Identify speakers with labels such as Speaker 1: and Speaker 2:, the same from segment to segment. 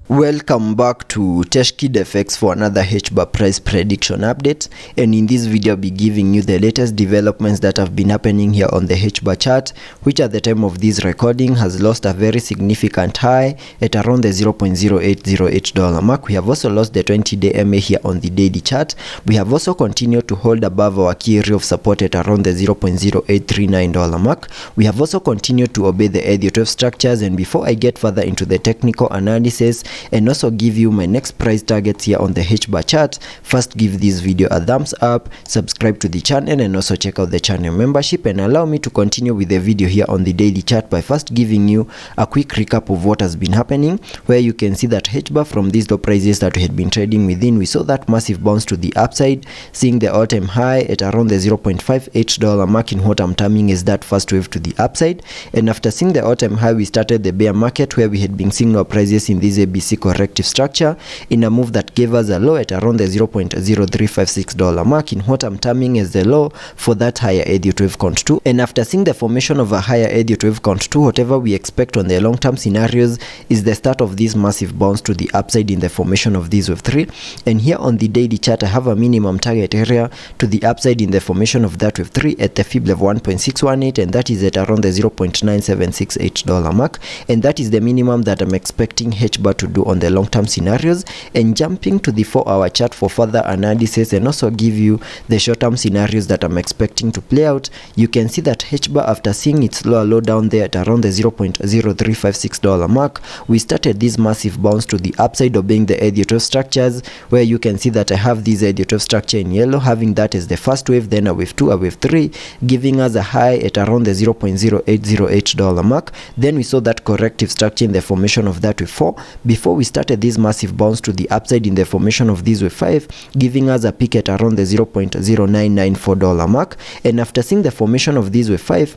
Speaker 1: Welcome back to TechKidFX for another Hbar price prediction update, and in this video I'll be giving you the latest developments that have been happening here on the Hbar chart, which at the time of this recording has lost a very significant high at around the $0.0808 mark. We have also lost the 20-day MA here on the daily chart. We have also continued to hold above our key area of support at around the $0.0839 mark. We have also continued to obey the Elliot structures, and before I get further into the technical analysis and also give you my next price targets here on the Hbar chart, first give this video a thumbs up, subscribe to the channel, and also check out the channel membership, and allow me to continue with the video here on the daily chart by first giving you a quick recap of what has been happening, where you can see that Hbar, from these low prices that we had been trading within, we saw that massive bounce to the upside, seeing the all-time high at around the $0.58 mark in what I'm terming is that first wave to the upside. And after seeing the all-time high, we started the bear market, where we had been seeing low prices in this ABC corrective structure in a move that gave us a low at around the $0.0356 mark in what I'm terming as the low for that higher Elliott wave count 2. And after seeing the formation of a higher Elliott wave count 2, whatever we expect on the long-term scenarios is the start of this massive bounce to the upside in the formation of this wave 3. And here on the daily chart, I have a minimum target area to the upside in the formation of that wave 3 at the fib level 1.618, and that is at around the $0.9768 mark, and that is the minimum that I'm expecting Hbar to do on the long-term scenarios. And jumping to the 4-hour chart for further analysis and also give you the short-term scenarios that I'm expecting to play out, you can see that Hbar, after seeing its low down there at around the $0.0356 mark, we started this massive bounce to the upside, obeying the Elliott structures, where you can see that I have this Elliott structure in yellow, having that as the first wave, then a wave 2, a wave 3, giving us a high at around the $0.0808 mark. Then we saw that corrective structure in the formation of that wave 4 before we started this massive bounce to the upside in the formation of this wave 5, giving us a peak at around the $0.0994 mark. And after seeing the formation of this wave 5,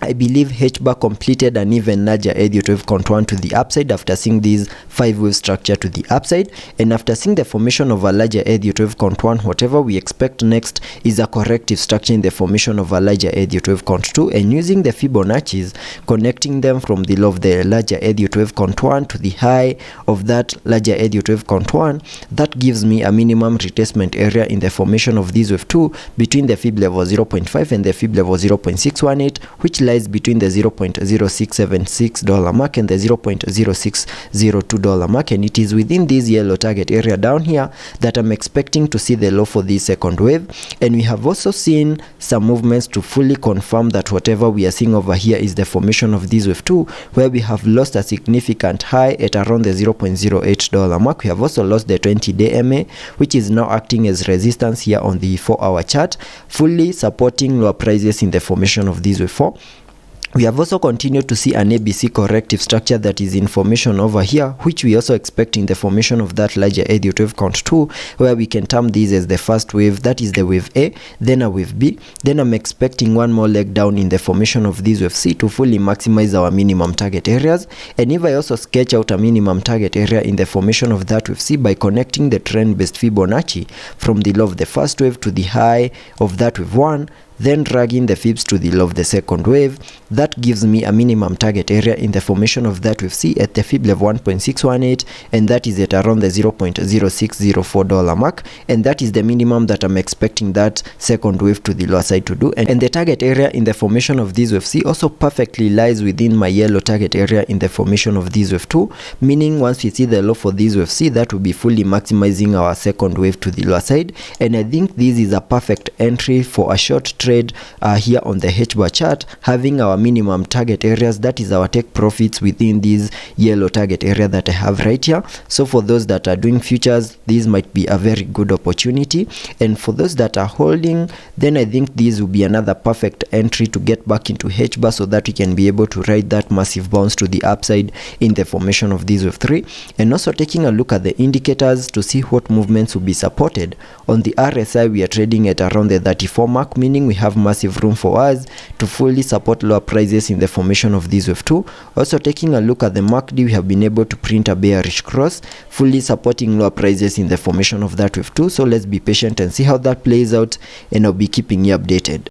Speaker 1: I believe Hbar completed an even larger Elliott wave count 1 to the upside after seeing this 5-wave structure to the upside. And after seeing the formation of a larger Elliott wave count 1, whatever we expect next is a corrective structure in the formation of a larger Elliott wave count 2, and using the Fibonacci's, connecting them from the low of the larger Elliott wave count 1 to the high of that larger Elliott wave count 1, that gives me a minimum retracement area in the formation of this wave 2 between the fib level 0.5 and the fib level 0.618, which lies between the $0.0676 mark and the $0.0602 mark, and it is within this yellow target area down here that I'm expecting to see the low for this second wave. And we have also seen some movements to fully confirm that whatever we are seeing over here is the formation of this wave 2, where we have lost a significant high at around the $0.08 mark. We have also lost the 20-day MA, which is now acting as resistance here on the 4-hour chart, fully supporting lower prices in the formation of this wave 4. We have also continued to see an ABC corrective structure that is in formation over here, which we also expect in the formation of that larger Elliott wave count 2, where we can term this as the first wave, that is the wave A, then a wave B, then I'm expecting one more leg down in the formation of this wave C to fully maximize our minimum target areas. And if I also sketch out a minimum target area in the formation of that wave C by connecting the trend-based Fibonacci from the low of the first wave to the high of that wave 1, then dragging the fibs to the low of the second wave, that gives me a minimum target area in the formation of that wave C at the fib level 1.618, and that is at around the $0.0604 mark, and that is the minimum that I'm expecting that second wave to the lower side to do. And the target area in the formation of this wave C also perfectly lies within my yellow target area in the formation of this wave 2, meaning once we see the low for this wave C, that will be fully maximizing our second wave to the lower side. And I think this is a perfect entry for a short trade here on the Hbar chart, having our minimum target areas, that is our take profits within this yellow target area that I have right here. So for those that are doing futures, this might be a very good opportunity, and for those that are holding, then I think this will be another perfect entry to get back into Hbar so that we can be able to ride that massive bounce to the upside in the formation of this wave 3, and also taking a look at the indicators to see what movements will be supported. On the RSI, we are trading at around the 34 mark, meaning we have massive room for us to fully support lower prices in the formation of this wave 2. Also taking a look at the MACD, we have been able to print a bearish cross, fully supporting lower prices in the formation of that wave 2. So let's be patient and see how that plays out, and I'll be keeping you updated.